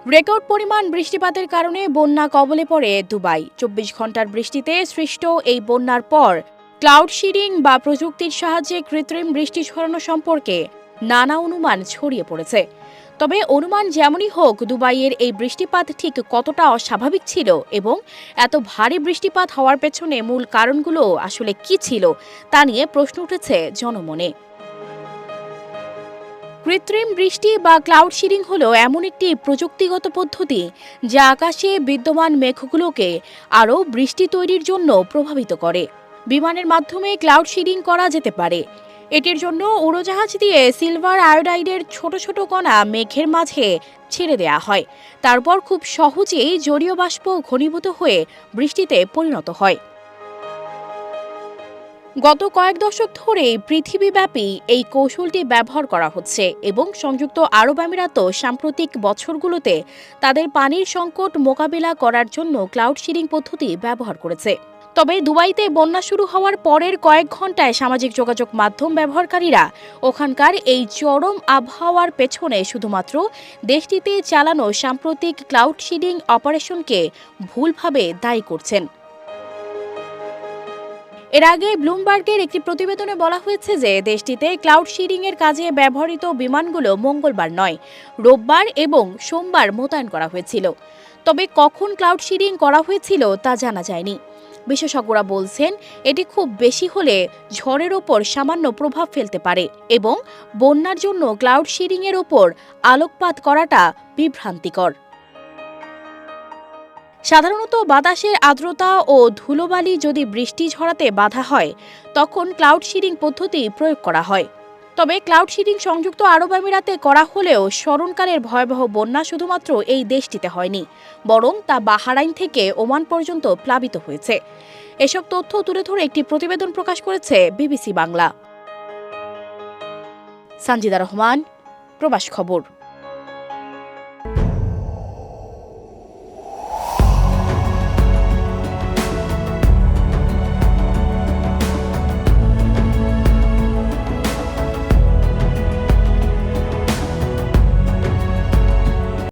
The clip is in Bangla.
রেকর্ড পরিমাণ বৃষ্টিপাতের কারণে বন্যা কবলে পড়ে দুবাই। ২৪ ঘন্টার বৃষ্টিতে সৃষ্ট এই বন্যার পর ক্লাউড সিডিং বা প্রযুক্তির সাহায্যে কৃত্রিম বৃষ্টি ঝরানো সম্পর্কে নানা অনুমান ছড়িয়ে পড়েছে। তবে অনুমান যেমনই হোক, দুবাইয়ের এই বৃষ্টিপাত ঠিক কতটা অস্বাভাবিক ছিল এবং এত ভারী বৃষ্টিপাত হওয়ার পেছনে মূল কারণগুলো আসলে কি ছিল তা নিয়ে প্রশ্ন উঠেছে জনমনে। কৃত্রিম বৃষ্টি বা ক্লাউড সিডিং হলো এমন একটি প্রযুক্তিগত পদ্ধতি যা আকাশে বিদ্যমান মেঘগুলোকে আরও বৃষ্টি তৈরির জন্য প্রভাবিত করে। বিমানের মাধ্যমে ক্লাউড সিডিং করা যেতে পারে। এটির জন্য উড়োজাহাজ দিয়ে সিলভার আয়োডাইডের ছোট ছোট কণা মেঘের মাঝে ছেড়ে দেওয়া হয়। তারপর খুব সহজেই জলীয় বাষ্প ঘনীভূত হয়ে বৃষ্টিতে পরিণত হয়। গত কয়েক দশক ধরেই পৃথিবীব্যাপী এই কৌশলটি ব্যবহার করা হচ্ছে এবং সংযুক্ত আরব আমিরাত সাম্প্রতিক বছরগুলোতে তাদের পানির সংকট মোকাবিলা করার জন্য ক্লাউড সিডিং পদ্ধতি ব্যবহার করেছে। তবে দুবাইতে বন্যা শুরু হওয়ার পরের কয়েক ঘন্টায় সামাজিক যোগাযোগ মাধ্যম ব্যবহারকারীরা ওখানকার এই চরম আবহাওয়ার পেছনে শুধুমাত্র দেশটিতে চালানো সাম্প্রতিক ক্লাউড সিডিং অপারেশনকে ভুলভাবে দায়ী করছেন। এর আগে ব্লুমবার্গের একটি প্রতিবেদনে বলা হয়েছে যে দেশটিতে ক্লাউড সিডিংয়ের কাজে ব্যবহৃত বিমানগুলো মঙ্গলবার নয়, রোববার এবং সোমবার মোতায়েন করা হয়েছিল। তবে কখন ক্লাউড সিডিং করা হয়েছিল তা জানা যায়নি। বিশেষজ্ঞরা বলছেন এটি খুব বেশি হলে ঝড়ের ওপর সামান্য প্রভাব ফেলতে পারে এবং বন্যার জন্য ক্লাউড সিডিংয়ের ওপর আলোকপাত করাটা বিভ্রান্তিকর। সাধারণত বাতাসের আর্দ্রতা ও ধুলোবালি যদি বৃষ্টি ঝরাতে বাধা হয়, তখন ক্লাউড সিডিং পদ্ধতি প্রয়োগ করা হয়। তবে ক্লাউড সিডিং সংযুক্ত আরব আমিরাতে করা হলেও স্মরণকালের ভয়াবহ বন্যা শুধুমাত্র এই দেশটিতে হয়নি, বরং তা বাহরাইন থেকে ওমান পর্যন্ত প্লাবিত হয়েছে। এসব তথ্য তুলে ধরে একটি প্রতিবেদন প্রকাশ করেছে বিবিসি বাংলা। সানজিদা রহমান, প্রবাস খবর।